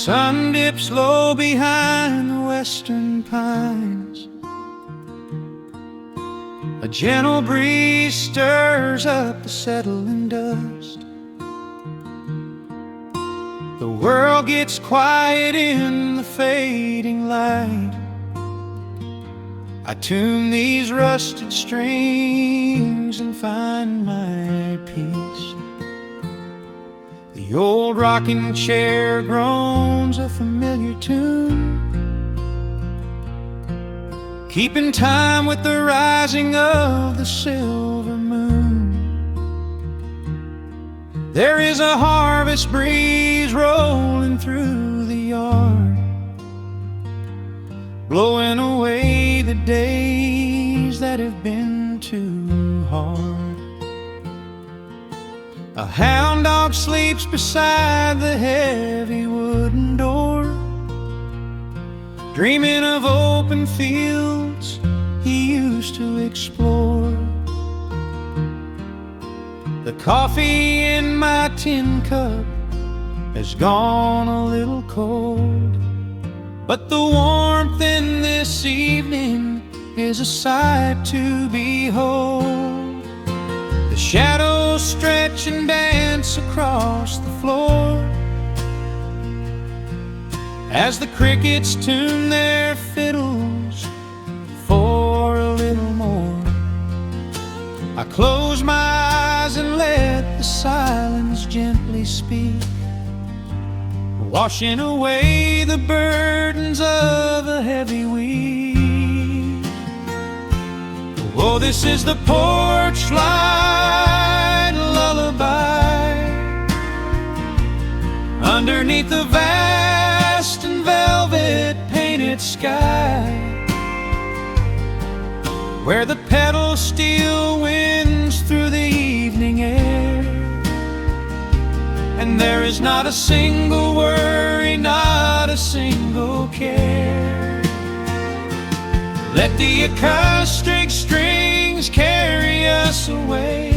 sun dips low behind the western pines. A gentle breeze stirs up the settling dust. The world gets quiet in the fading light. I tune these rusted strings and find my peace. The old rocking chair groans a familiar tune, keeping time with the rising of the silver moon. There is a harvest breeze rolling through the yard, blowing away the days that have been too hard. A hound dog sleeps beside the heavy wooden door, dreaming of open fields he used to explore. The coffee in my tin cup has gone a little cold, but the warmth in this evening is a sight to behold. The shadows stretch and dance across the floor as the crickets tune their fiddles for a little more. I close my eyes and let the silence gently speak, washing away the burdens of a heavy week. Oh, this is the porch light lullaby underneath the vast and velvet painted sky, where the pedal steel winds through the evening air, and there is not a single worry, not a single care. Let the acoustic strings carry us away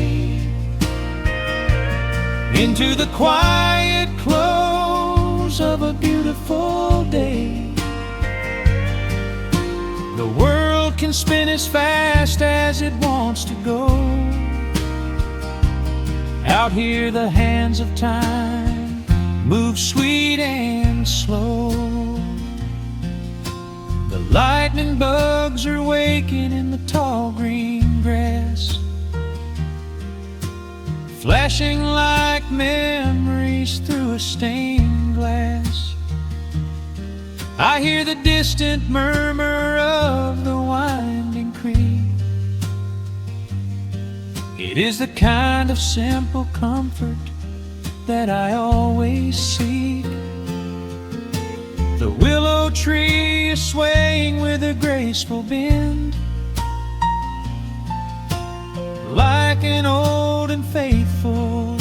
into the quiet close of a beautiful day. The world can spin as fast as it wants to go. Out here the hands of time move sweet and slow. The lightning bugs are waking in the tall green grass, flashing like memories through a stained glass. I hear the distant murmur of the winding creek. It is the kind of simple comfort that I always seek. The willow tree is swaying with a graceful bend, like an old and faithful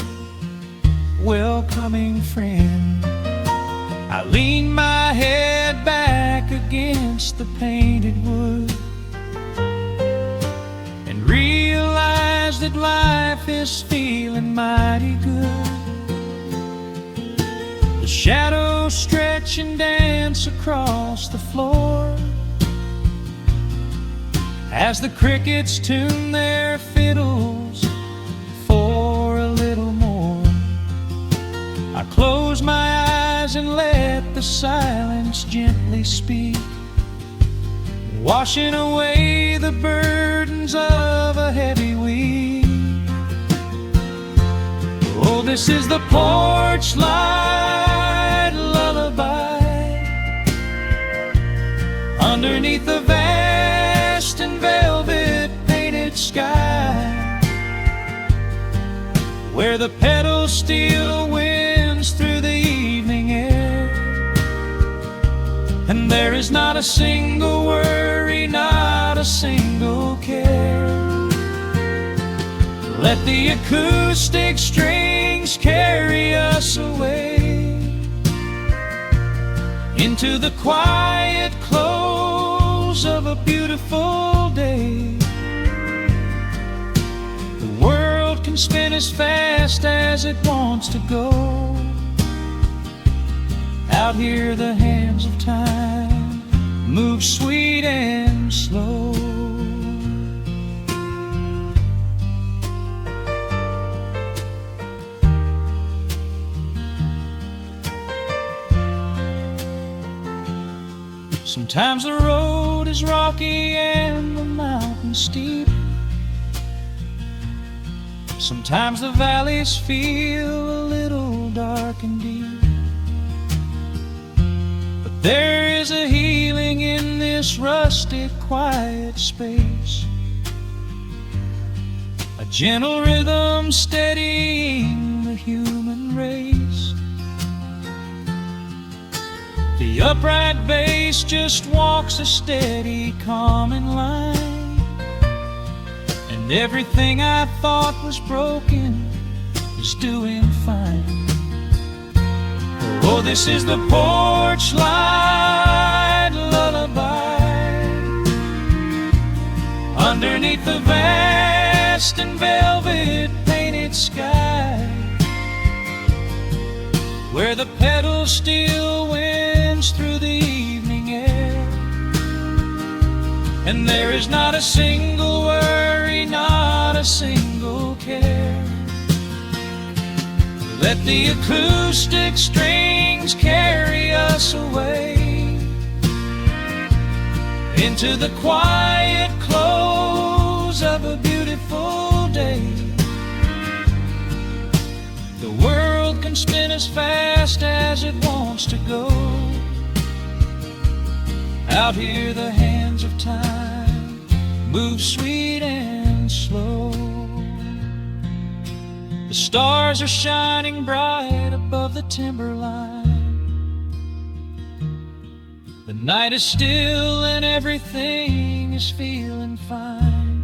welcoming friend. I lean my head back against the painted wood and realize that life is feeling mighty good. The shadows stretch and dance across the floor as the crickets tune their fiddles for a little more. I close my eyes and let the silence gently speak, washing away the burdens of a heavy week. Oh, this is the porch light lullaby underneath the vast and velvet painted sky, where the pedal steel winds through the evening air, and there is not a single worry, not a single care. Let the acoustic strings carry us away into the quiet close of a beautiful day. The world can spin as fast as it wants to go. Out here the hands of time move sweet and slow. Sometimes the road is rocky and the mountain steep. Sometimes the valleys feel a little dark and deep. But there is a healing in this rustic, quiet space, a gentle rhythm steadying the human race. The upright bass just walks a steady, calming line, and everything I thought was broken is doing fine. Oh, this is the porch light lullaby underneath the vast and velvet painted sky, where the pedals still winds through the evening air, and there is not a single worry, not a single care. Let the acoustic strings carry us away into the quiet close of a beautiful day. The world can spin as fast as it wants to go. Out here the hands of time move sweet and slow. The stars are shining bright above the timberline. The night is still and everything is feeling fine.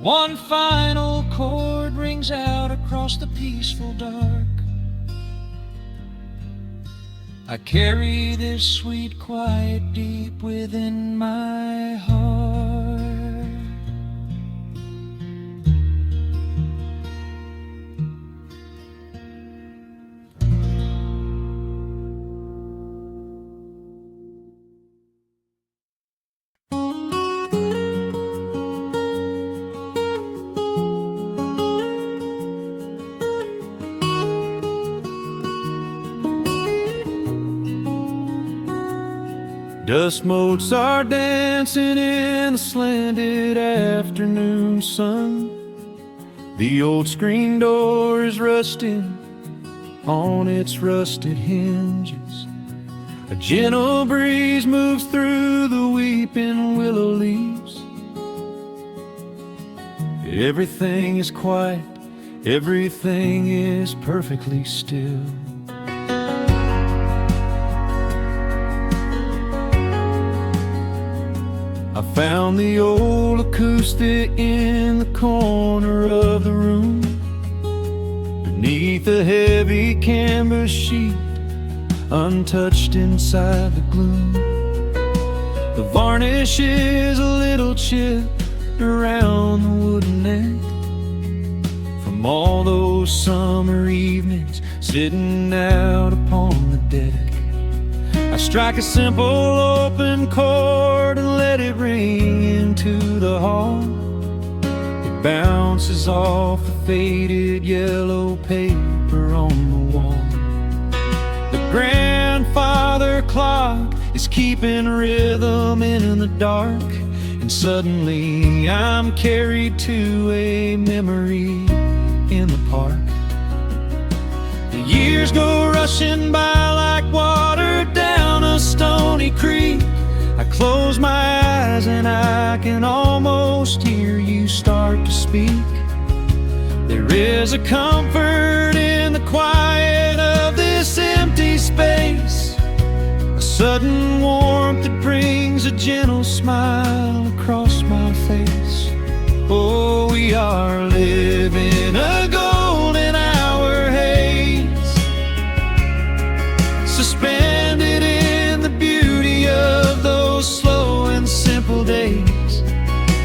One final chord rings out across the peaceful dark. I carry this sweet quiet deep within my heart. Dust motes are dancing in the slanted afternoon sun. The old screen door is rusting on its rusted hinges. A gentle breeze moves through the weeping willow leaves. Everything is quiet, everything is perfectly still. I found the old acoustic in the corner of the room, beneath a heavy canvas sheet, untouched inside the gloom. The varnish is a little chipped around the wooden neck from all those summer evenings sitting out upon the deck. I strike a simple open chord and let it ring into the hall. It bounces off the faded yellow paper on the wall. The grandfather clock is keeping rhythm in the dark, and suddenly I'm carried to a memory in the park. The years go rushing by like water down a stony creek. I close my eyes and I can almost hear you start to speak. There is a comfort in the quiet of this empty space, a sudden warmth that brings a gentle smile across my face. Oh, we are living a golden hour haze, suspended in the beauty of those slow and simple days,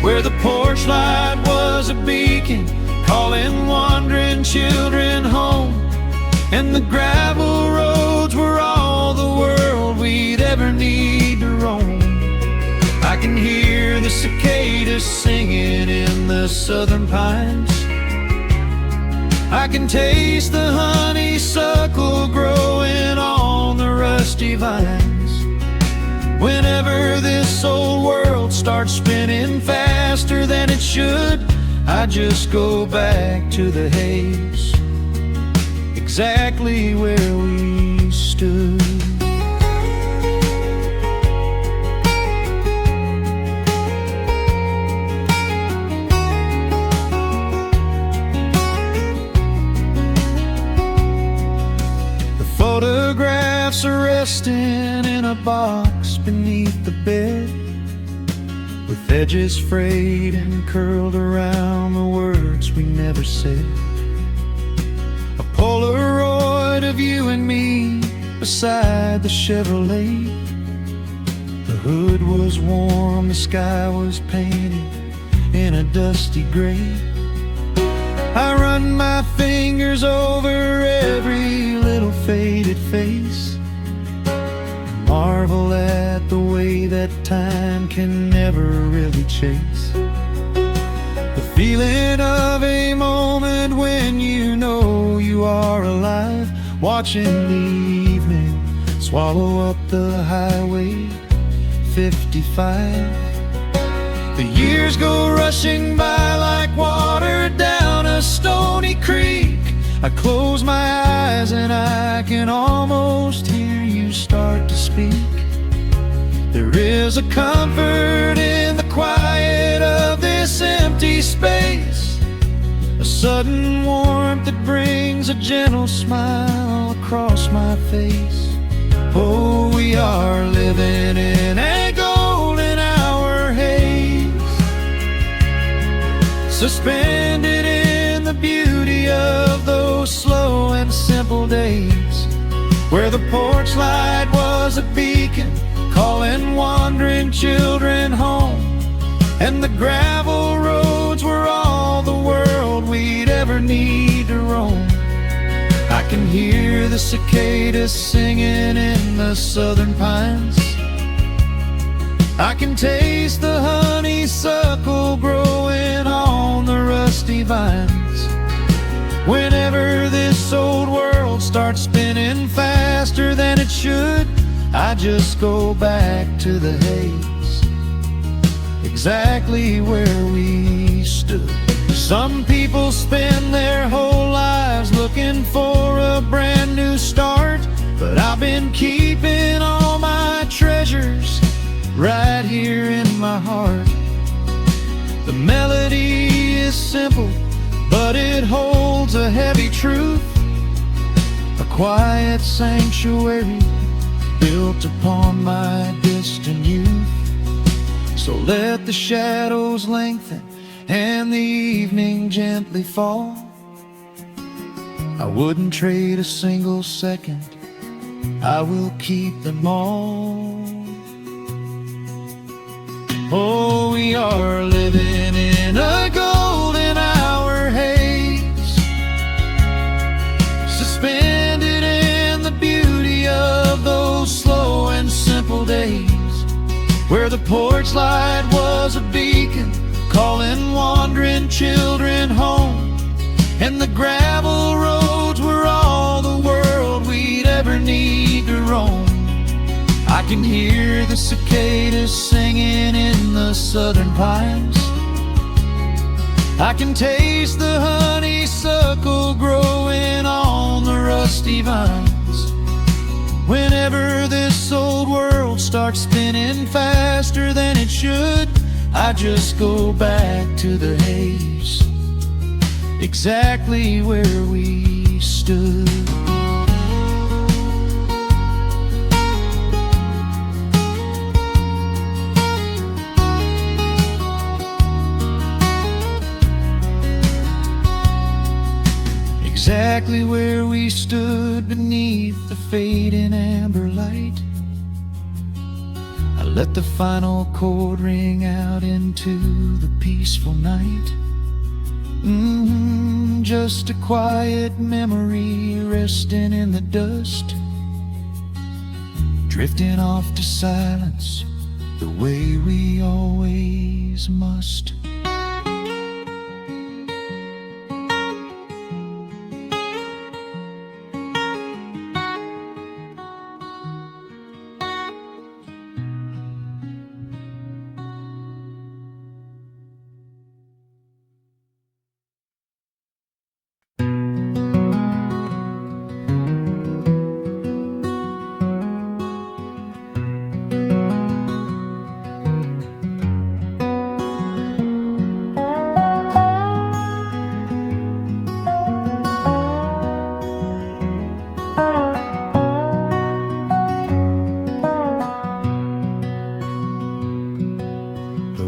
where the porch light was a beacon calling wandering children home, and the gravel roads were all the world we'd ever need to roam. I can hear the cicadas singing in the southern pines. I can taste the honeysuckle growing on the rusty vines. Whenever this old world starts spinning faster than it should, I just go back to the haze, exactly where we stood. Photographs are resting in a box beneath the bed, with edges frayed and curled around the words we never said. A Polaroid of you and me beside the Chevrolet. The hood was warm, the sky was painted in a dusty gray. I run my fingers over every little faded face, marvel at the way that time can never really chase. The feeling of a moment when you know you are alive, watching the evening swallow up the highway 55. The years go rushing by like water down a stony creek. I close my eyes and I can almost hear you start to speak. There is a comfort in the quiet of this empty space, a sudden warmth that brings a gentle smile across my face. Oh, we are living in a golden hour haze, suspended in the beauty of those slow and simple days, where the porch light was a beacon calling wandering children home, and the gravel roads were all the world we'd ever need to roam. I can hear the cicadas singing in the southern pines. I can taste the honeysuckle growing on the rusty vines. Whenever this old world starts spinning faster than it should, I just go back to the haze, exactly where we stood. Some people spend their whole lives looking for a brand new start, but I've been keeping all my treasures right here in my heart. The melody is simple, but it holds a heavy truth, a quiet sanctuary built upon my distant youth. So let the shadows lengthen and the evening gently fall. I wouldn't trade a single second, I will keep them all. Oh, we are living in a golden hour haze, suspended in the beauty of those slow and simple days, where the porch light was a beacon calling wandering children home, and the gravel roads were all the world we'd ever need to roam. I can hear the cicadas singing in the southern pines. I can taste the honeysuckle growing on the rusty vines. Whenever this old world starts spinning faster than it should, I just go back to the haze, exactly where we stood. Exactly where we stood beneath the fading amber light. I let the final chord ring out into the peaceful night. Just a quiet memory resting in the dust, drifting off to silence the way we always must.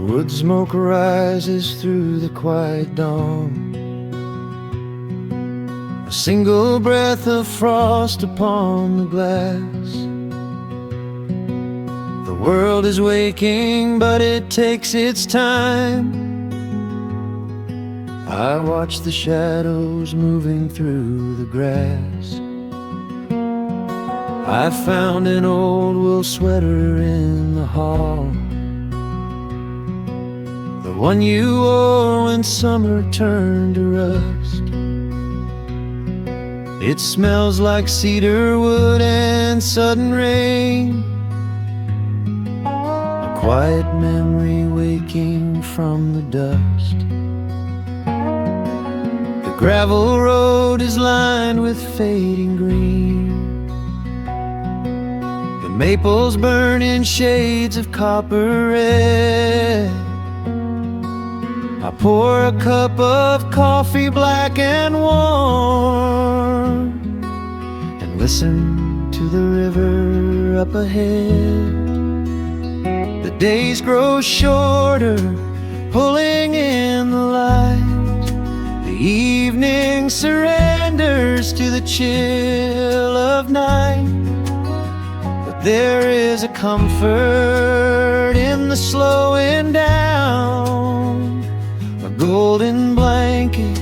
Wood smoke rises through the quiet dawn, a single breath of frost upon the glass. The world is waking, but it takes its time. I watch the shadows moving through the grass. I found an old wool sweater in the hall, the one you wore when summer turned to rust. It smells like cedar wood and sudden rain, a quiet memory waking from the dust. The gravel road is lined with fading green, the maples burn in shades of copper red. I pour a cup of coffee black and warm, and listen to the river up ahead. The days grow shorter, pulling in the light. The evening surrenders to the chill of night. But there is a comfort in the slowing down, a golden blanket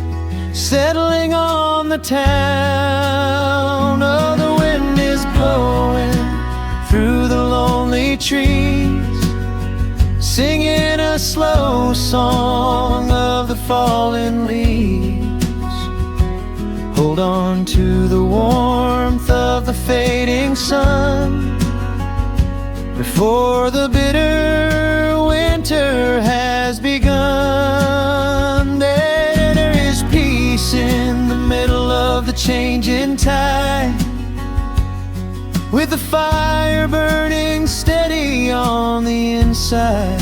settling on the town. Oh, the wind is blowing through the lonely trees, singing a slow song of the fallen leaves. Hold on to the warmth of the fading sun before the bitter winter has begun. There is peace in the middle of the changing tide, with the fire burning steady on the inside.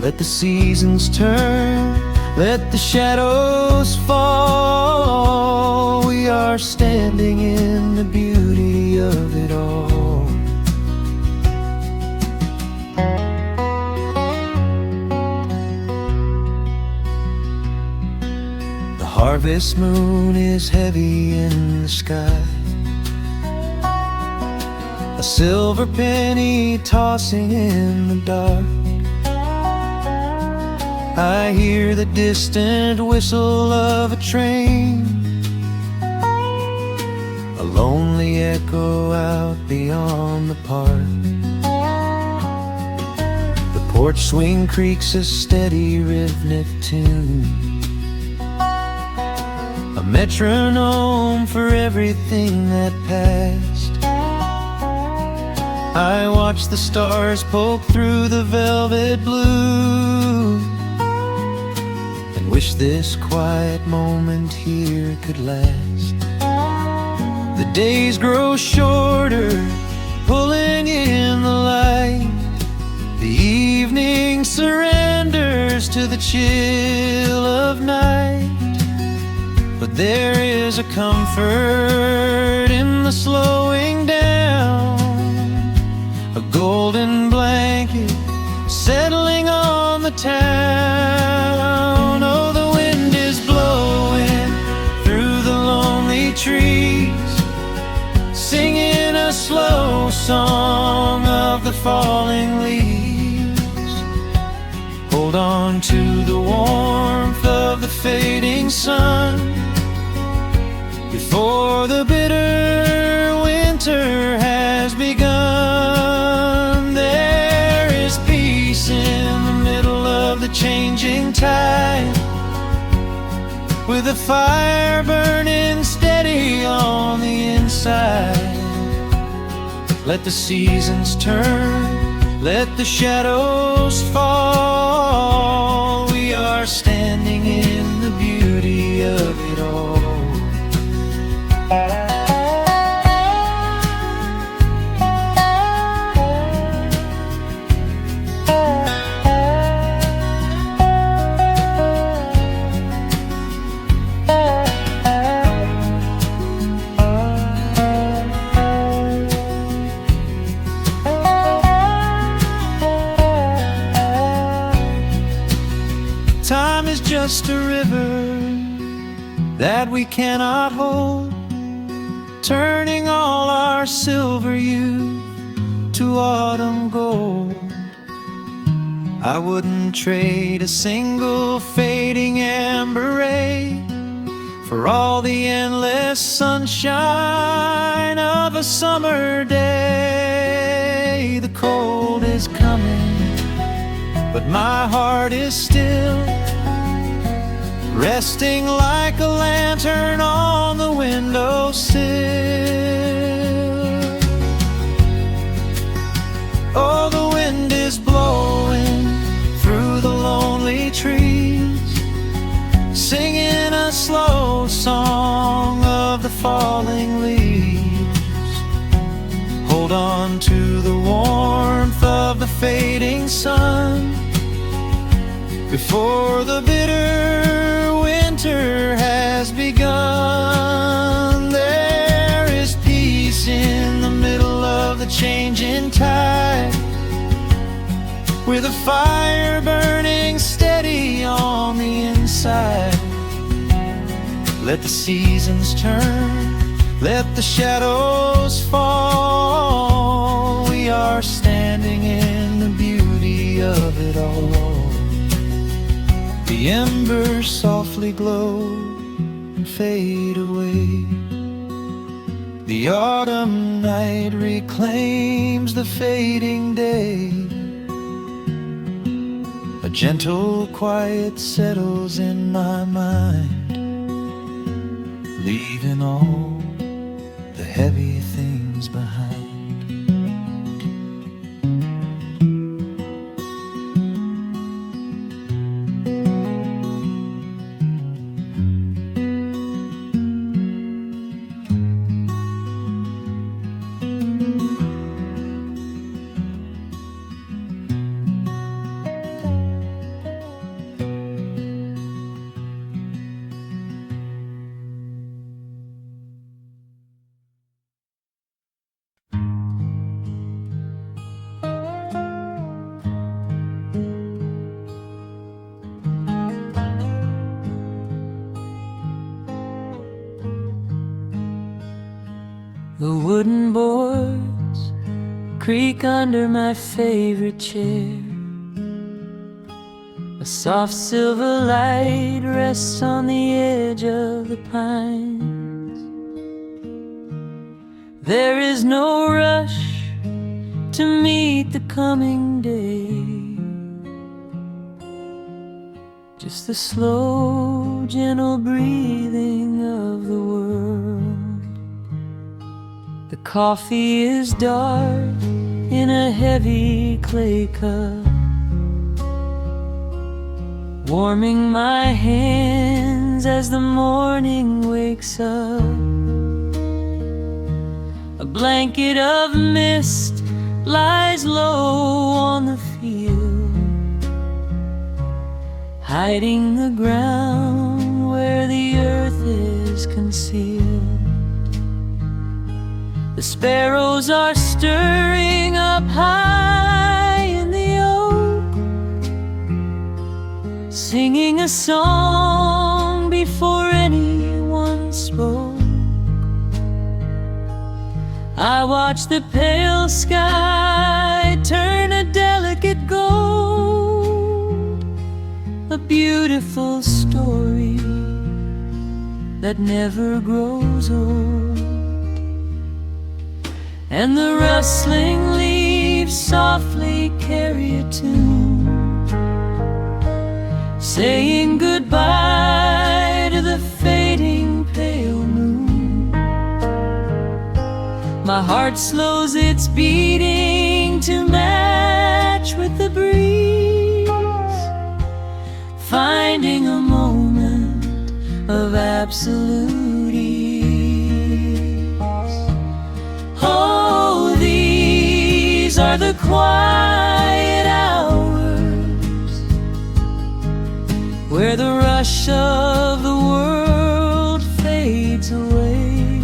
Let the seasons turn, let the shadows fall. We are standing in the beauty of it all. The harvest moon is heavy in the sky, a silver penny tossing in the dark. I hear the distant whistle of a train, a lonely echo out beyond the park. The porch swing creaks a steady rhythmic tune, a metronome for everything that passed. I watch the stars poke through the velvet blue, and wish this quiet moment here could last. The days grow shorter, pulling in the light. The evening surrenders to the chill of night. But there is a comfort in the slowing down, a golden blanket settling on the town. Oh, the wind is blowing through the lonely trees, singing a slow song of the falling leaves. Hold on to the warmth of fading sun, before the bitter winter has begun. There is peace in the middle of the changing tide, with a fire burning steady on the inside. Let the seasons turn, let the shadows fall. We are standing in the beauty of it all. Time is just a river that we cannot hold, turning all our silver youth to autumn gold. I wouldn't trade a single fading amber ray for all the endless sunshine of a summer day. The cold is coming, but my heart is still resting like a lantern on the windowsill. Oh, the wind is blowing through the lonely trees, singing a slow song of the falling leaves. Hold on to the warmth of the fading sun, before the bitter winter has begun. There is peace in the middle of the changing tide, with a fire burning steady on the inside. Let the seasons turn, let the shadows fall. We are standing in the beauty of it all. The embers softly glow and fade away. The autumn night reclaims the fading day. A gentle quiet settles in my mind, leaving all the heavy things behind. The wooden boards creak under my favorite chair. A soft silver light rests on the edge of the pines. There is no rush to meet the coming day, just the slow, gentle breathing of the world. The coffee is dark in a heavy clay cup, warming my hands as the morning wakes up. A blanket of mist lies low on the field, hiding the ground where the earth is concealed. The sparrows are stirring up high in the oak, singing a song before anyone spoke. I watch the pale sky turn a delicate gold, a beautiful story story that never grows old. And the rustling leaves softly carry a tune, saying goodbye to the fading pale moon. My heart slows its beating to match with the breeze, finding a moment of absolute ease. Oh, these are the quiet hours where the rush of the world fades away,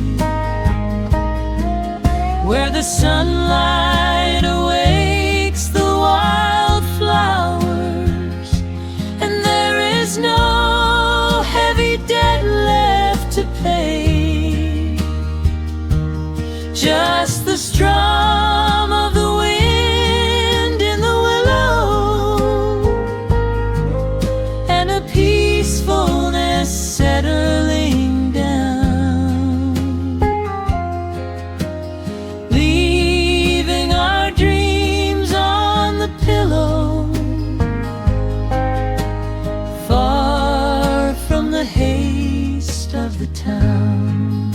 where the sunlight awakes the wildflowers, and there is no heavy debt left to pay, just the strum of the wind in the willow, and a peacefulness settling down, leaving our dreams on the pillow, far from the haste of the town.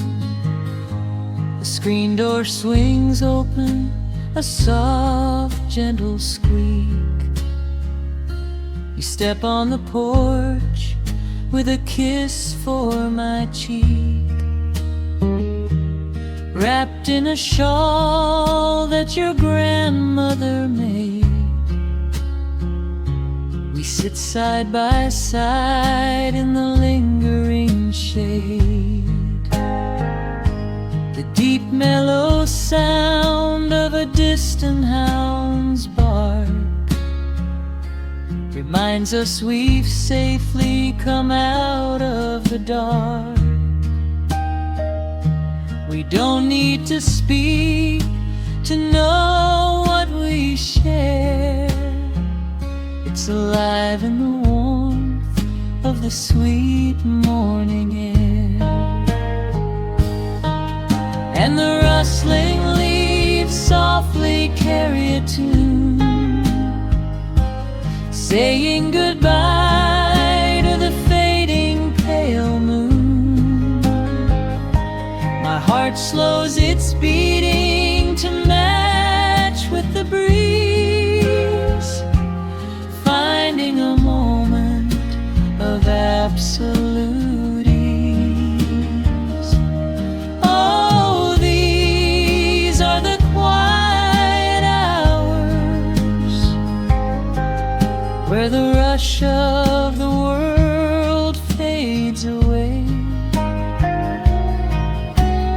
The screen door swings open, a soft, gentle squeak. You step on the porch with a kiss for my cheek, wrapped in a shawl that your grandmother made. We sit side by side in the lingering shade. The deep mellow sound of a distant hound's bark reminds us we've safely come out of the dark. We don't need to speak to know what we share. It's alive in the warmth of the sweet morning air, and the rustling leaves softly carry a tune, saying goodbye to the fading pale moon. My heart slows its beating to match with the breeze, finding a moment of absolute ease. Oh, these are the quiet hours where the rush of the world fades away,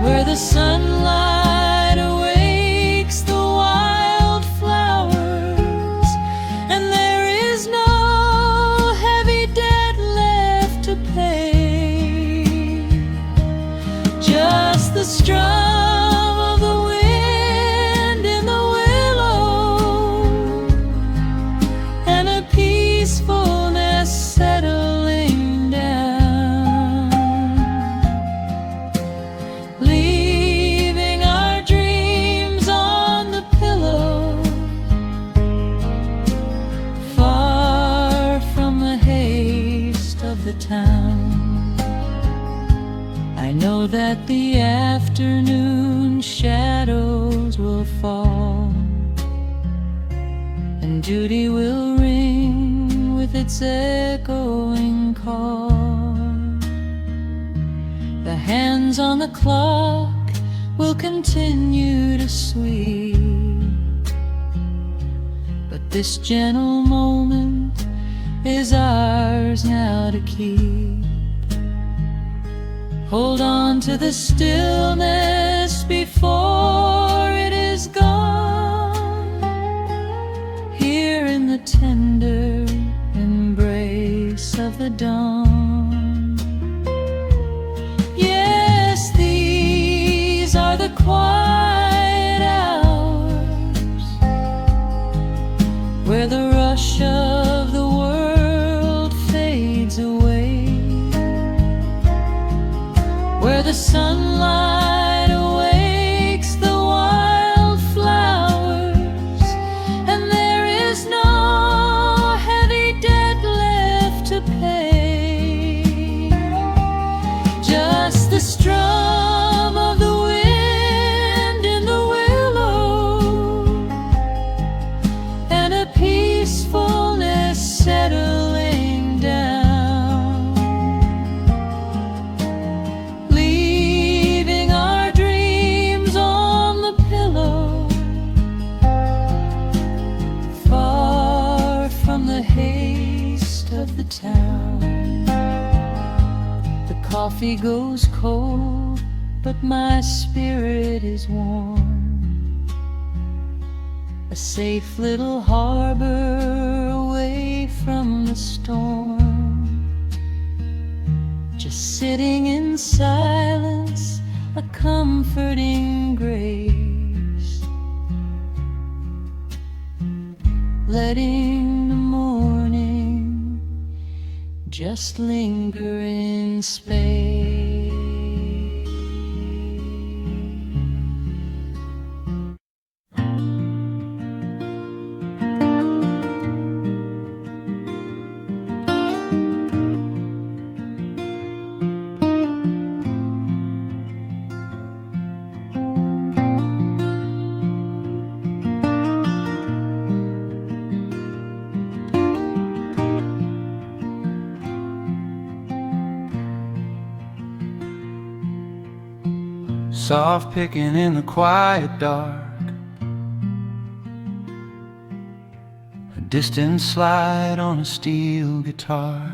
where the sunlight awakes the wildflowers, and there is no heavy debt left to pay, just the strum of the wind in the willow, and a peacefulness settling down, leaving our dreams on the pillow, far from the haste of the town. I know that the afternoon shadows will fall, and duty will ring with its echoing call. The hands on the clock will continue to sweep, but this gentle moment is ours now to keep. Hold on to the stillness before it is gone, here in the tender embrace of the dawn. Yes, these are the quiet hours where the rush of the world fades away, sunlight awakes the wildflowers, and there is no heavy debt left to pay. Just the strum of the wind in the willow, and a peacefulness settling down, leaving our dreams on the pillow, far from the haste of the town. The coffee goes cold, but my spirit is warm. A safe little harbor away from the storm. Just sitting in silence, a comforting grace, letting the morning just linger in space. Soft picking in the quiet dark, a distant slide on a steel guitar.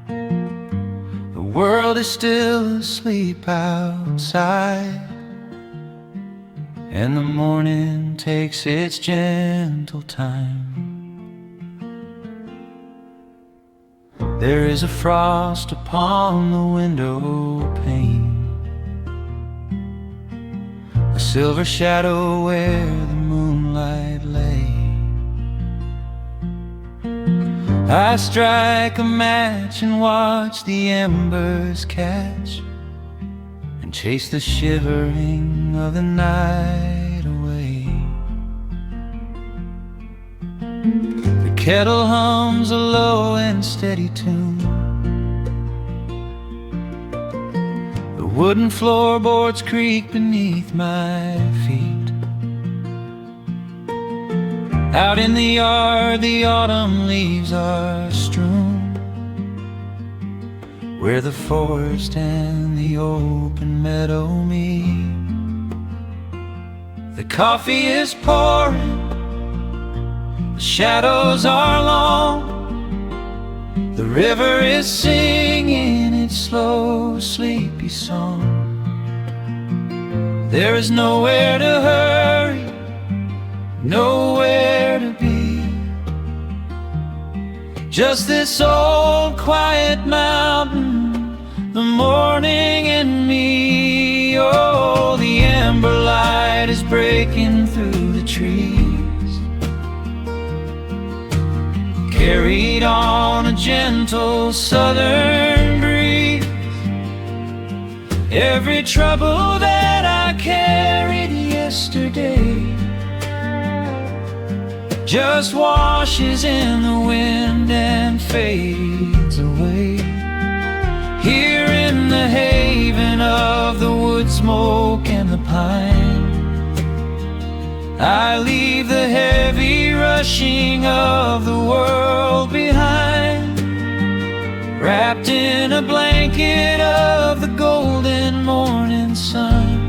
The world is still asleep outside, and the morning takes its gentle time. There is a frost upon the window pane, a silver shadow where the moonlight lay. I strike a match and watch the embers catch, and chase the shivering of the night away. The kettle hums a low and steady tune, the wooden floorboards creak beneath my feet. Out in the yard, the autumn leaves are strewn, where the forest and the open meadow meet. The coffee is pouring, the shadows are long, the river is singing its slow, sleepy song. There is nowhere to hurry, nowhere to be, just this old quiet mountain, the morning and me. Oh, the amber light is breaking through the trees, carried on a gentle southern breeze. Every trouble that I carried yesterday just washes in the wind and fades away. Here in the haven of the wood smoke and the pine, I leave the heavy rushing of the world behind, wrapped in a blanket of the golden morning sun.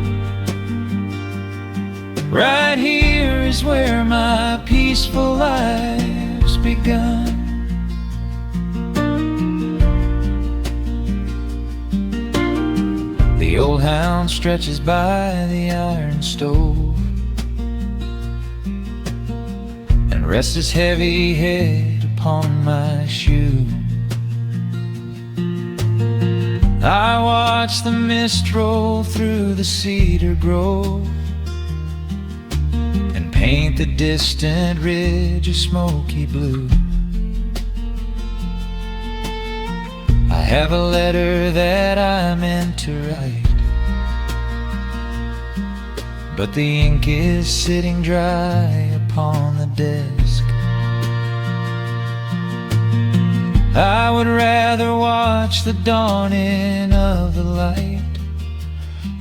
Right here is where my peaceful life's begun. The old hound stretches by the iron stove and rests his heavy head upon my shoe. I watch the mist roll through the cedar grove and paint the distant ridge a smoky blue. I have a letter that I meant to write, but the ink is sitting dry upon the desk. I would rather watch the dawning of the light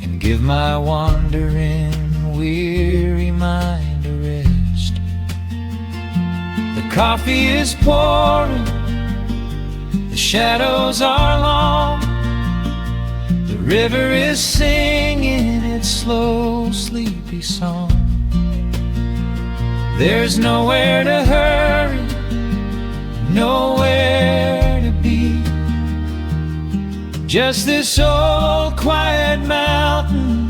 and give my wandering, weary mind a rest. The coffee is pouring, the shadows are long, the river is singing its slow, sleepy song. There's nowhere to hurry, nowhere to be, just this old quiet mountain,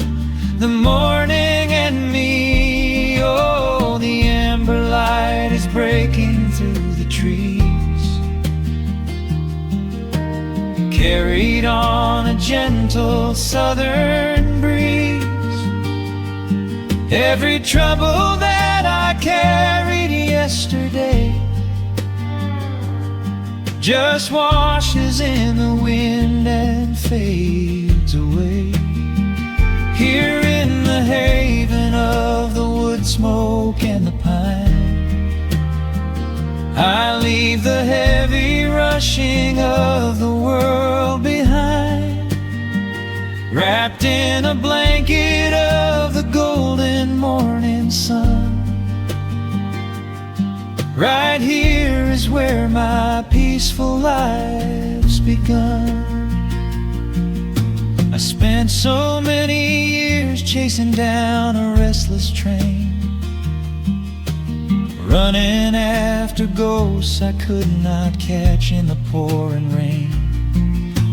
the morning and me. Oh, the amber light is breaking through the trees, carried on a gentle southern breeze. Every trouble that I carried yesterday just washes in the wind and fades away. Here in the haven of the wood smoke and the pine, I leave the heavy rushing of the world behind, wrapped in a blanket of the golden morning sun. Right here is where my peaceful life's begun. I spent so many years chasing down a restless train, running after ghosts I could not catch in the pouring rain.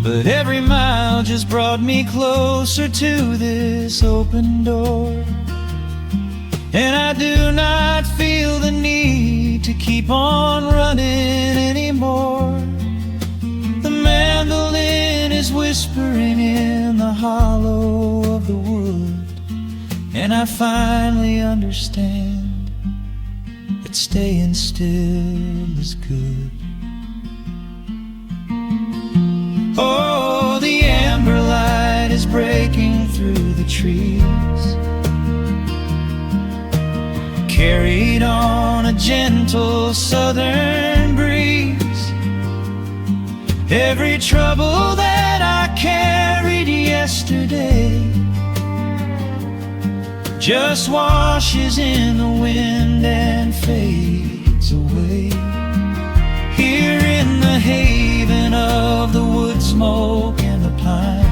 But every mile just brought me closer to this open door, and I do not feel the need to keep on running anymore. The mandolin is whispering in the hollow of the wood, and I finally understand that staying still is good. Oh, the amber light is breaking through the trees, carried on a gentle southern breeze. Every trouble that I carried yesterday just washes in the wind and fades away. Here in the haven of the wood smoke and the pine,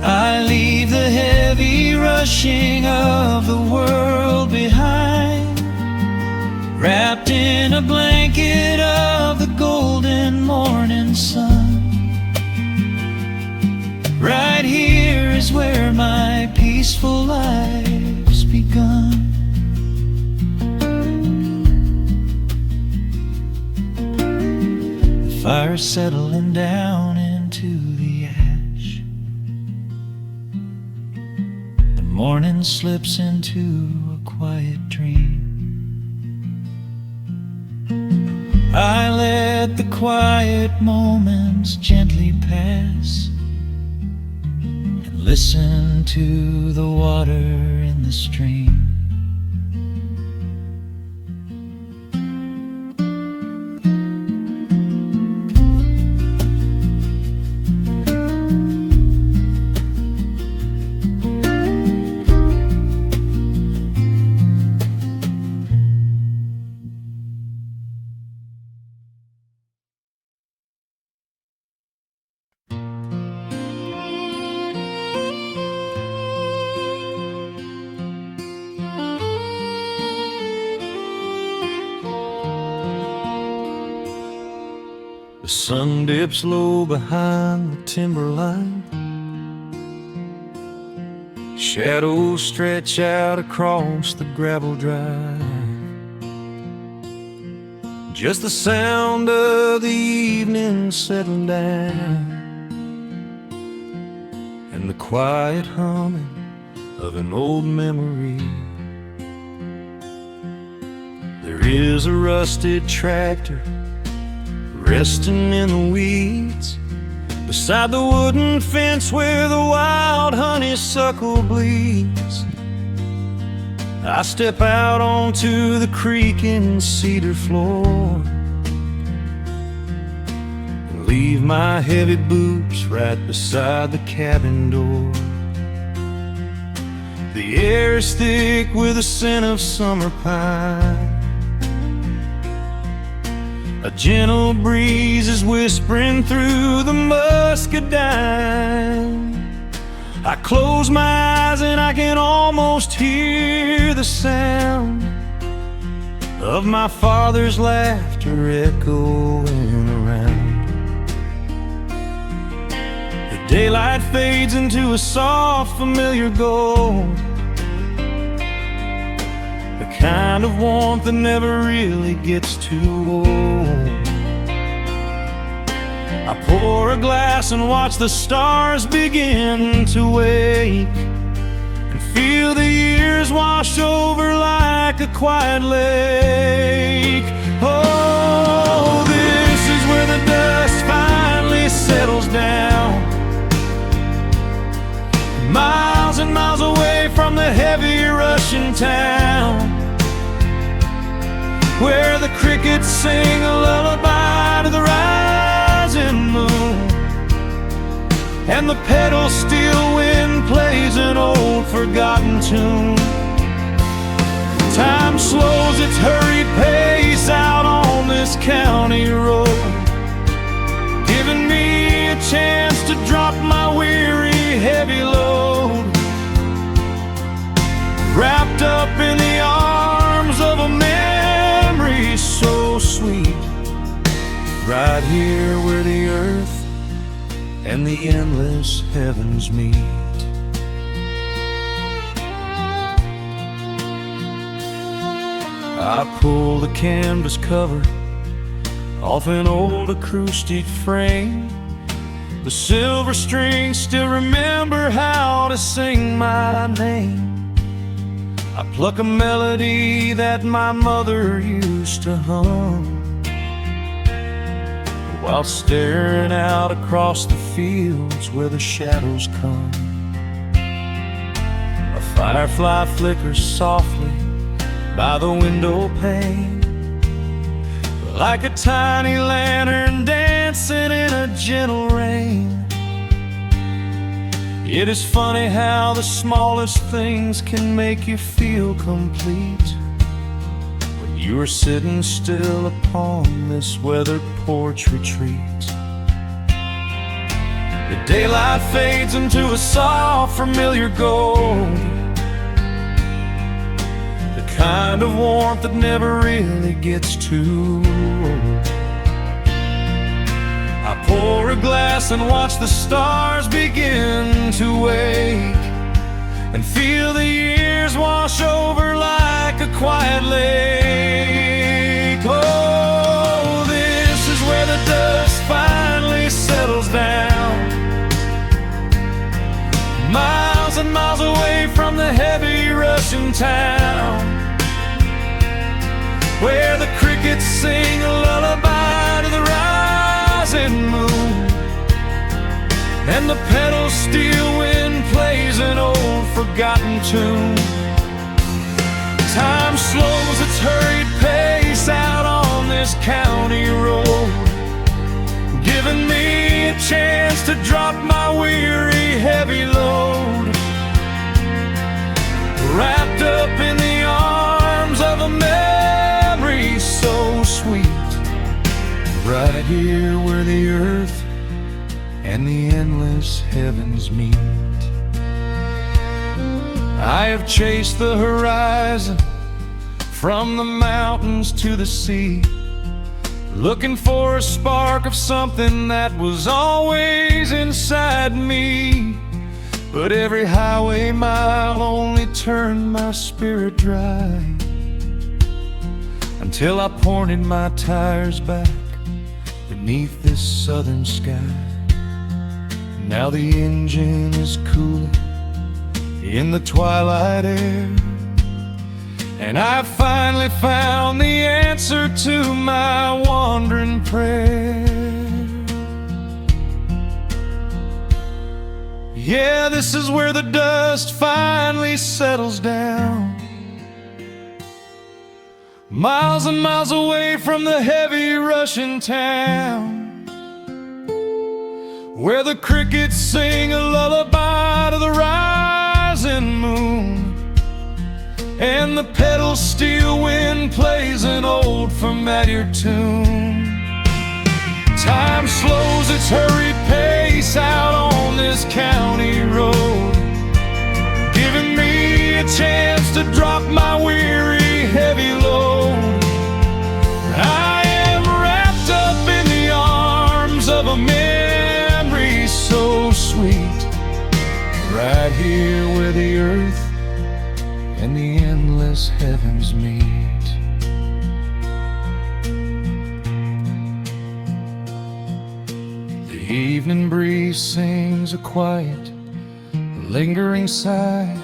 I leave the heavy rushing of the world behind, wrapped in a blanket of the golden morning sun. Right here is where my peaceful life's begun. The fire settling down into the ash, the morning slips into a quiet dream. I let the quiet moments gently pass and listen to the water in the stream. The sun dips low behind the timberline, shadows stretch out across the gravel drive. Just the sound of the evening settling down, and the quiet humming of an old memory. There is a rusted tractor resting in the weeds beside the wooden fence where the wild honeysuckle bleeds. I step out onto the creaking cedar floor and leave my heavy boots right beside the cabin door. The air is thick with the scent of summer pine. A gentle breeze is whispering through the muscadine. I close my eyes and I can almost hear the sound of my father's laughter echoing around. The daylight fades into a soft, familiar gold, the kind of warmth that never really gets too old. I pour a glass and watch the stars begin to wake, and feel the years wash over like a quiet lake. Oh, this is where the dust finally settles down, miles and miles away from the heavy Russian town, where the crickets sing a lullaby to the rising moon, and the pedal steel wind plays an old forgotten tune. Time slows its hurried pace out on this county road, giving me a chance to drop my weary heavy load, wrapped up in the arms of a memory so sweet, right here where the earth and the endless heavens meet. I pull the canvas cover off an old acoustic frame. The silver strings still remember how to sing my name. I pluck a melody that my mother used to hum while staring out across the fields where the shadows come. A firefly flickers softly by the window pane, like a tiny lantern dancing in a gentle rain. It is funny how the smallest things can make you feel complete when you are sitting still upon this weathered porch retreat. The daylight fades into a soft, familiar gold, the kind of warmth that never really gets too old. I pour a glass and watch the stars begin to wake, and feel the years wash over like a quiet lake. Oh, this is where the dust finally settles down, miles and miles away from the heavy Russian town, where the crickets sing a lullaby to the rising moon, and the pedal steel wind plays an old forgotten tune. Time slows its hurried pace out on this county road, giving me a chance to drop my weary heavy load, wrapped up in the arms of a memory so sweet, right here where the earth and the endless heavens meet. I have chased the horizon from the mountains to the sea, looking for a spark of something that was always inside me. But every highway mile only turned my spirit dry, until I pointed my tires back beneath this southern sky. Now the engine is cooling in the twilight air, and I finally found the answer to my wandering prayer. Yeah, this is where the dust finally settles down, miles and miles away from the heavy Russian town, where the crickets sing a lullaby to the rising moon, and the pedal steel wind plays an old familiar tune. Time slows its hurried pace out on this county road, giving me a chance to drop my weary, heavy load. I am wrapped up in the arms of a memory so sweet, right here where the earth and the endless heavens meet. The evening breeze sings a quiet, lingering sigh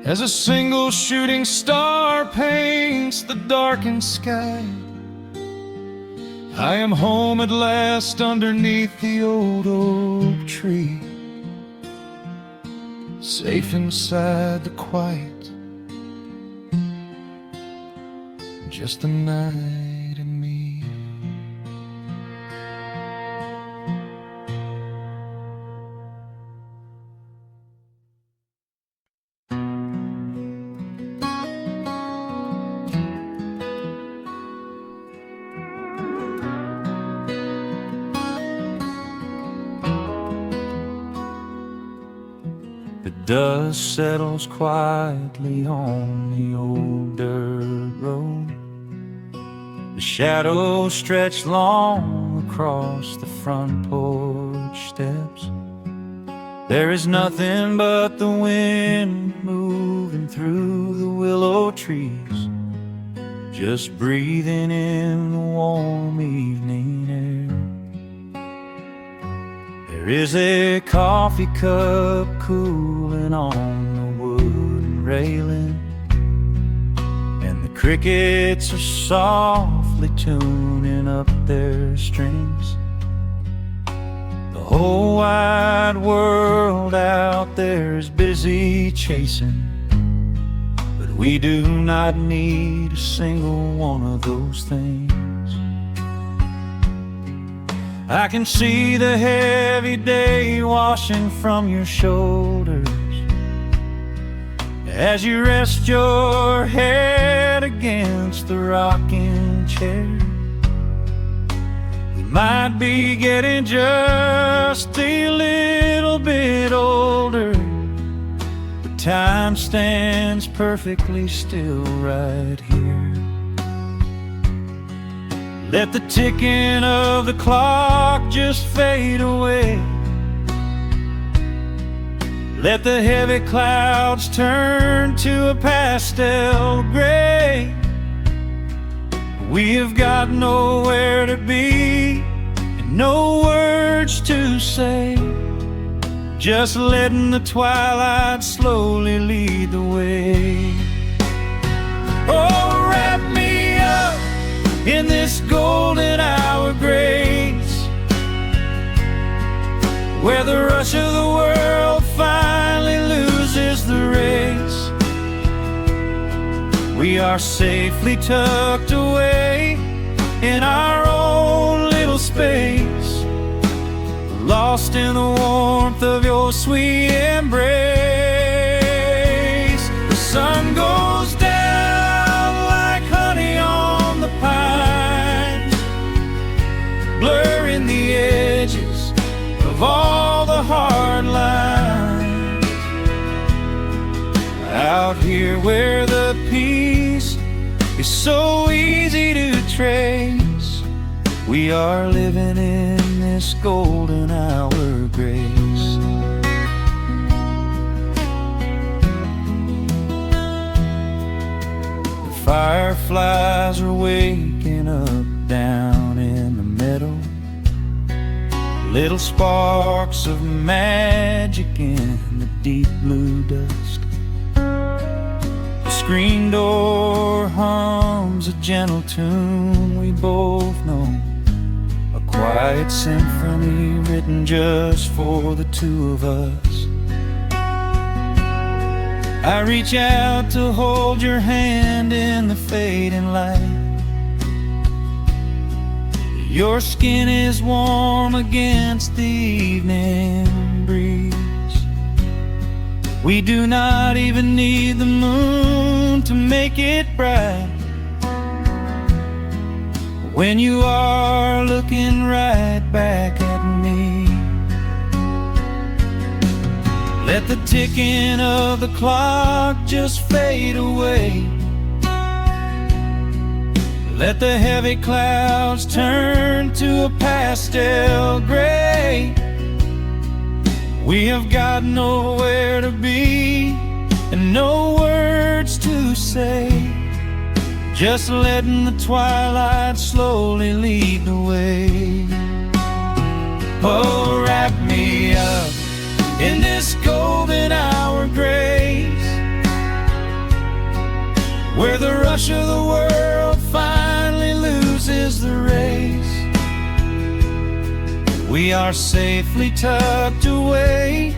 as a single shooting star paints the darkened sky. I am home at last underneath the old oak tree, safe inside the quiet, just the night and me. The dust settles quietly on the old dirt road. The shadows stretch long across the front porch steps. There is nothing but the wind moving through the willow trees, just breathing in the warm evening air. There is a coffee cup cooling on the wooden railing, and the crickets are softly tuning up their strings. The whole wide world out there is busy chasing, but we do not need a single one of those things. I can see the heavy day washing from your shoulders as you rest your head against the rocking chair. We might be getting just a little bit older, but time stands perfectly still right here. Let the ticking of the clock just fade away. Let the heavy clouds turn to a pastel gray. We have got nowhere to be and no words to say, just letting the twilight slowly lead the way. Oh, wrap me up in this golden hour grace, where the rush of the world finally loses the race. We are safely tucked away in our own little space, lost in the warmth of your sweet embrace. The sun goes down like honey on the pines, blurring the edges of all the hard lines. Out here where the peace is so easy to trace, we are living in this golden hour grace. The fireflies are waking up down in the meadow, little sparks of magic in the deep blue dusk. screen door hums a gentle tune we both know, a quiet symphony written just for the two of us. I reach out to hold your hand in the fading light. Your skin is warm against the evening breeze. We do not even need the moon to make it bright when you are looking right back at me. Let the ticking of the clock just fade away. Let the heavy clouds turn to a pastel gray. We have got nowhere to be and no words to say, just letting the twilight slowly lead the way. Oh, wrap me up in this golden hour grace, where the rush of the world finally loses the race. We are safely tucked away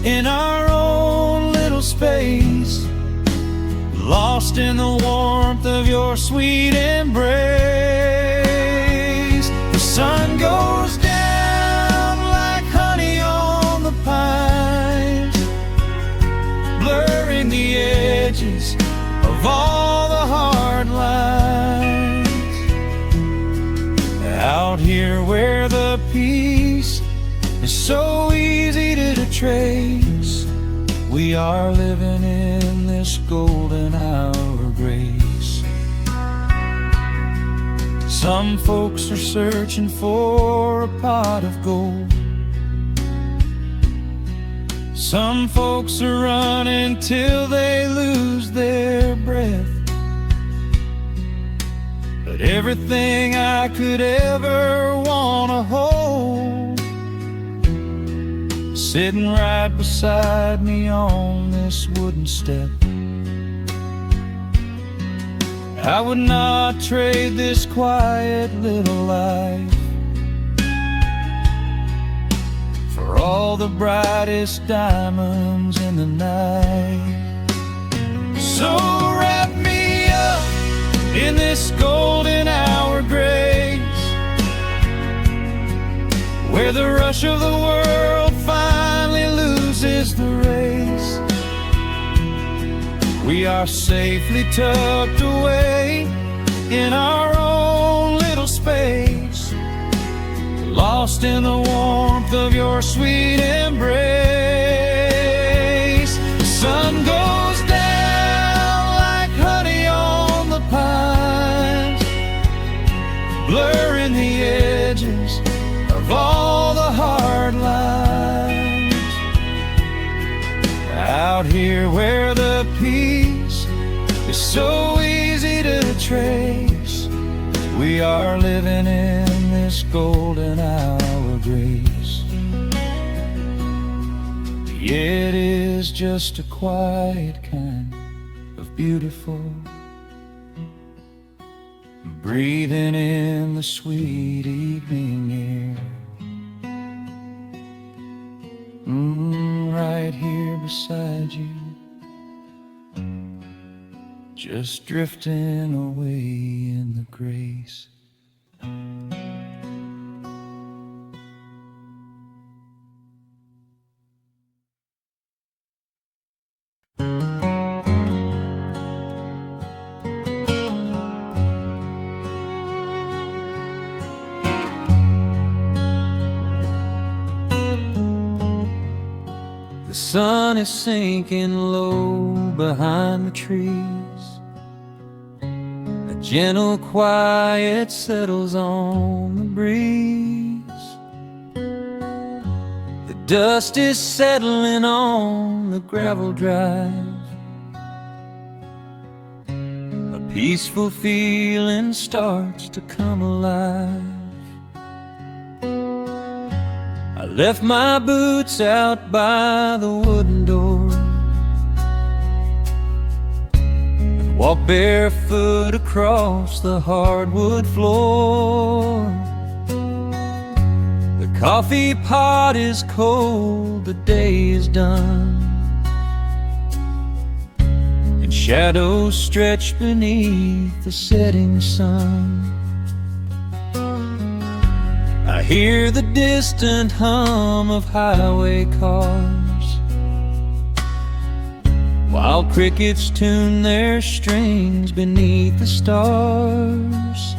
in our own little space, lost in the warmth of your sweet embrace. The sun goes down like honey on the pines, blurring the edges of all the hard lines. Out here where the peace is so easy to trace, we are living in this golden hour grace. Some folks are searching for a pot of gold. Some folks are running till they lose their breath. But everything I could ever want to hold, sitting right beside me on this wooden step. I would not trade this quiet little life for all the brightest diamonds in the night. So wrap me up in this golden hour grace, where the rush of the world finally loses the race. We are safely tucked away in our own little space, lost in the warmth of your sweet embrace. The sun goes down like honey on the pines, blurring the edges of all the hard lines. Out here where the peace is so easy to trace, we are living in this golden hour grace. It is just a quiet kind of beautiful, breathing in the sweet evening air. Right here beside you, just drifting away in the grace. The sun is sinking low behind the trees. A gentle quiet settles on the breeze. The dust is settling on the gravel drive. A peaceful feeling starts to come alive. I left my boots out by the wooden door. walk barefoot across the hardwood floor. The coffee pot is cold, the day is done, and shadows stretch beneath the setting sun. I hear the distant hum of highway cars, while crickets tune their strings beneath the stars.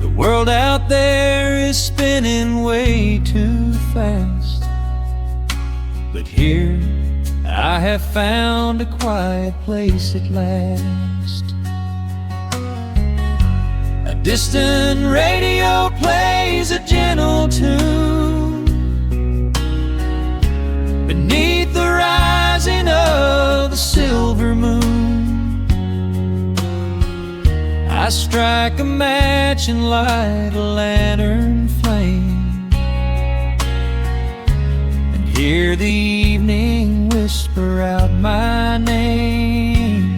The world out there is spinning way too fast, but here I have found a quiet place at last. A distant radio plays a gentle tune beneath the rising of the silver moon. I strike a match and light a lantern flame, and hear the evening whisper out my name.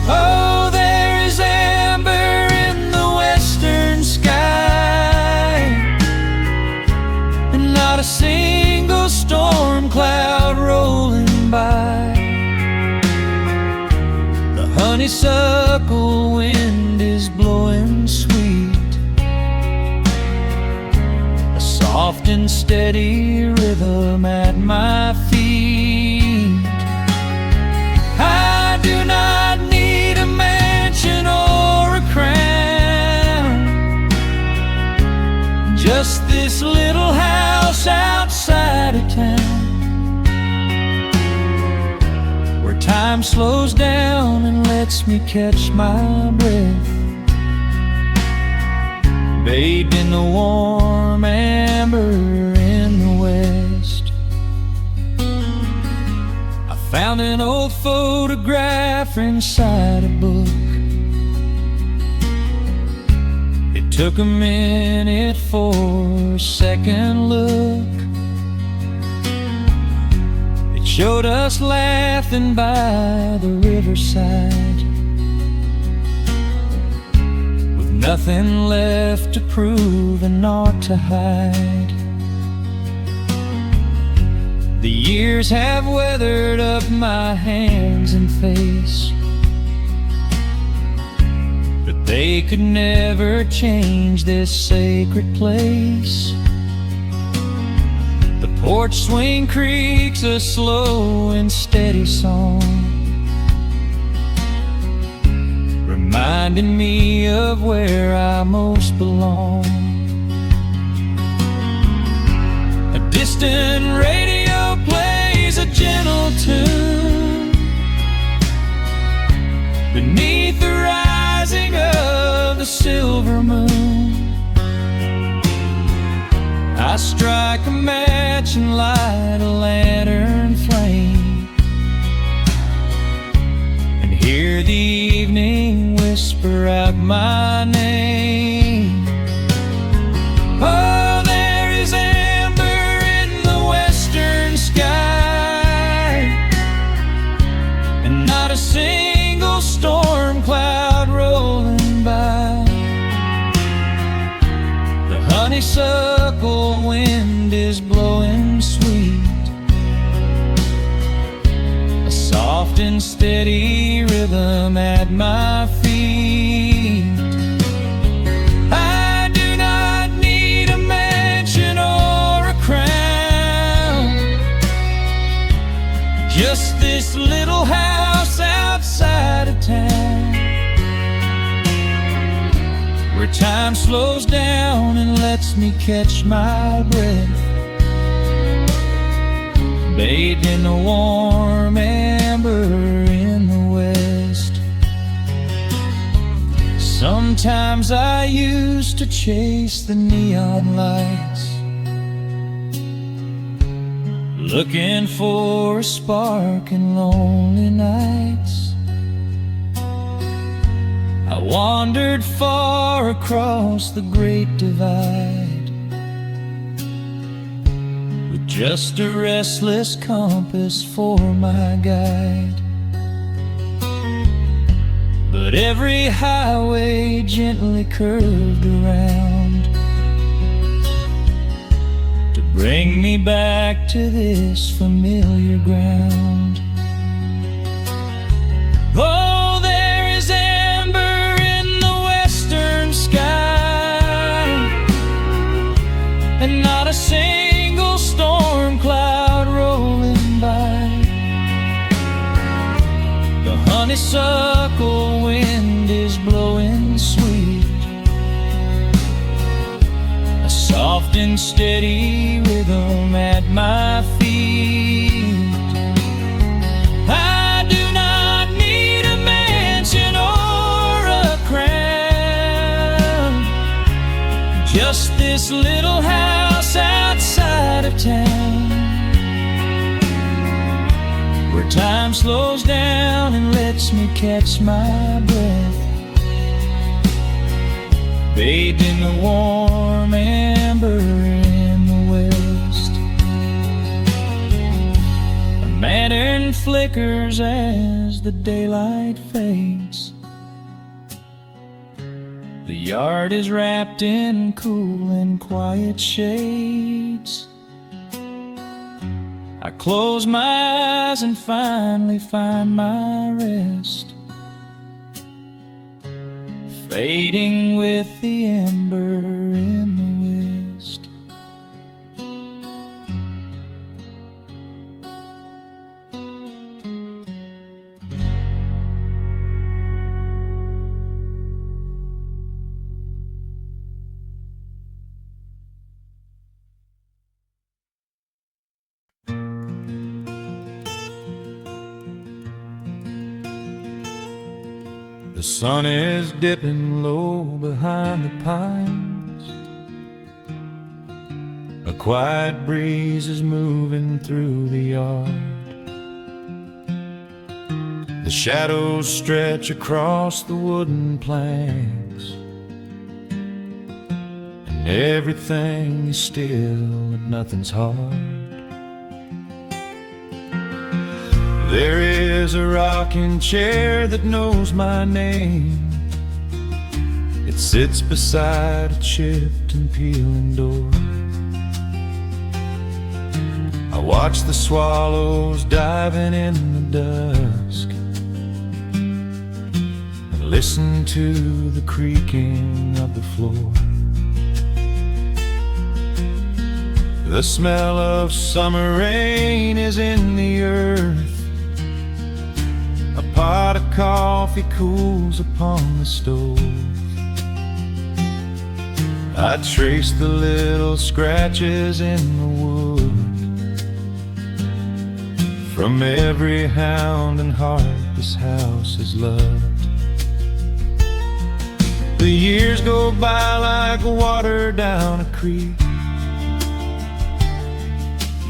Oh, there is amber in the western sky, and not a single storm cloud rolling by. The honeysuckle wind is blowing sweet, a soft and steady rhythm at my feet. I do not need a mansion or a crown, just this little house outside of town, where time slows down and lets me catch my breath, bathed in the warm amber in the west. I found an old photograph inside a book. It took a minute for a second look. It showed us laughing by the riverside, with nothing left to prove and naught to hide. The years have weathered up my hands and face, but they could never change this sacred place. The porch swing creaks a slow and steady song, reminding me of where I most belong. A distant radio plays a gentle tune beneath the rising of the silver moon. I strike a match and light a lantern flame, and hear the evening whisper out my name. Oh, there is amber in the western sky, and not a single storm cloud rolling by. The honeysuckle wind is blowing sweet, a soft and steady rhythm at my feet. I do not need a mansion or a crown, just this little house outside of town, where time slows down and lets me catch my breath, bathed in the warm amber in the west. Sometimes I used to chase the neon lights, looking for a spark in lonely nights. I wandered far across the great divide, with just a restless compass for my guide. but every highway gently curved around to bring me back to this familiar ground. Oh, there is amber in the western sky, and not a single storm cloud rolling by. The honeysuckle wind is blowing sweet, a soft and steady rhythm at my feet. I do not need a mansion or a crown, just this little house outside of town, where time slows down and lets me catch my breath, bathed in the warm amber in the west. A lantern flickers as the daylight fades. The yard is wrapped in cool and quiet shades. I close my eyes and finally find my rest, fading with the ember in the west. The sun is dipping low behind the pines. A quiet breeze is moving through the yard. The shadows stretch across the wooden planks, and everything is still and nothing's hard. There is a rocking chair that knows my name. It sits beside a chipped and peeling door. I watch the swallows diving in the dusk and listen to the creaking of the floor. The smell of summer rain is in the earth. A pot of coffee cools upon the stove. I trace the little scratches in the wood from every hound and heart this house has loved. The years go by like water down a creek.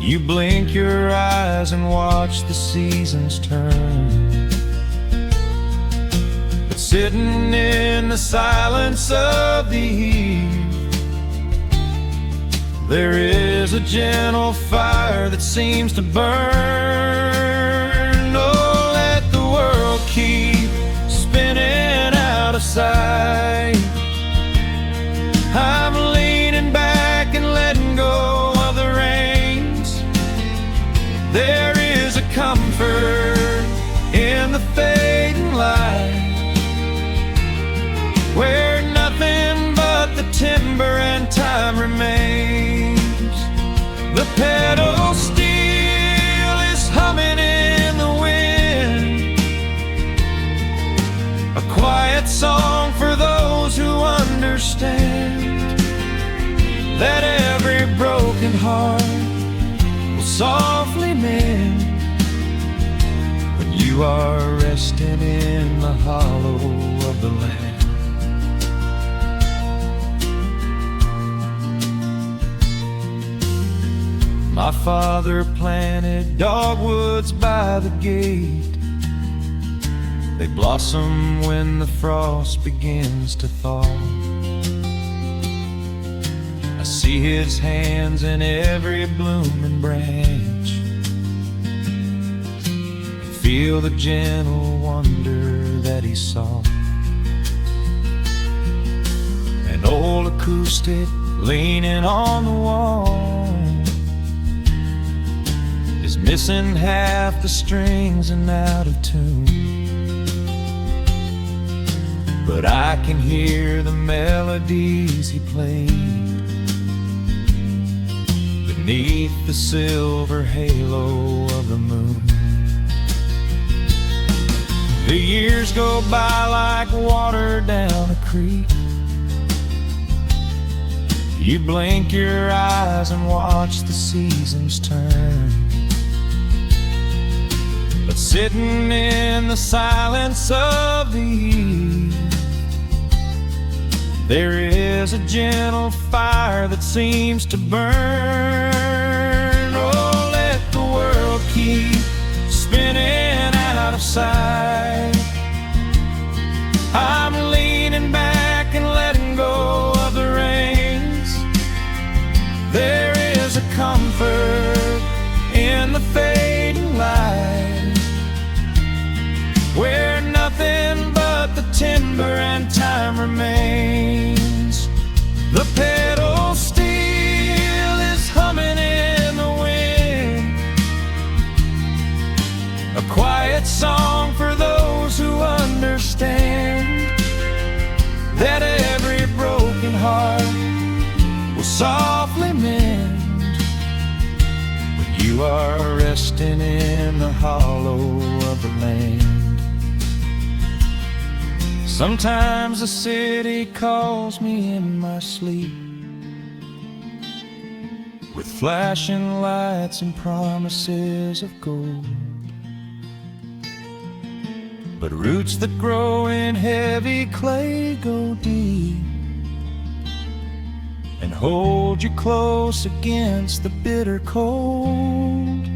You blink your eyes and watch the seasons turn. Sitting in the silence of the eve, there is a gentle fire that seems to burn. Oh, let the world keep spinning out of sight. I'm leaning back and letting go of the reins. There is a comfort in the fading light, where nothing but the timber and time remains. The pedal steel is humming in the wind, a quiet song for those who understand that every broken heart will softly mend when you are resting in the hollow of the land. My father planted dogwoods by the gate. They blossom when the frost begins to thaw. I see his hands in every blooming branch. He feel the gentle wonder that he saw. An old acoustic leaning on the wall is missing half the strings and out of tune, but I can hear the melodies he played beneath the silver halo of the moon. The years go by like water down a creek. You blink your eyes and watch the seasons turn, but sitting in the silence of the eve, there is a gentle fire that seems to burn. Oh, let the world keep spinning out of sight. I'm leaning back and letting go of the reins. There is a comfort in the fading light, where nothing but the timber and time remains. The pedal steel is humming in the wind, a quiet song for those who understand that every broken heart will softly mend when you are resting in the hollow of the land. Sometimes the city calls me in my sleep, with flashing lights and promises of gold, but roots that grow in heavy clay go deep and hold you close against the bitter cold.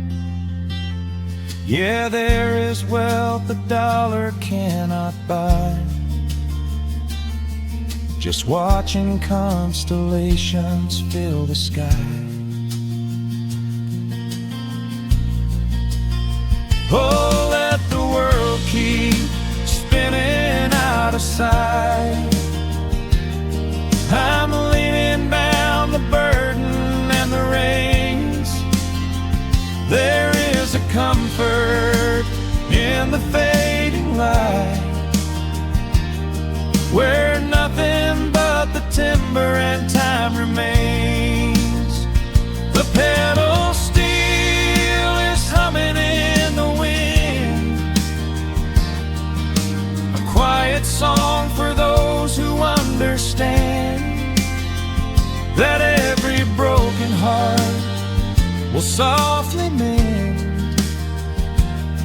Yeah, there is wealth a dollar cannot buy, just watching constellations fill the sky. Oh, let the world keep spinning out of sight. I'm leaning down the burden and the reins. There is a comfort in the fading light, where nothing but the timber and time remains. The pedal steel is humming in the wind, a quiet song for those who understand that every broken heart will softly mend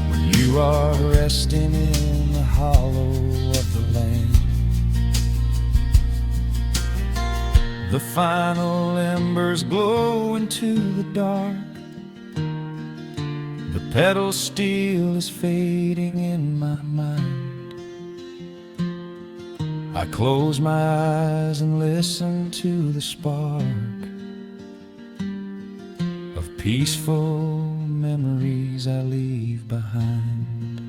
when you are resting in the hollow of the land. The final embers glow into the dark. The pedal steel is fading in my mind. I close my eyes and listen to the spark of peaceful memories I leave behind.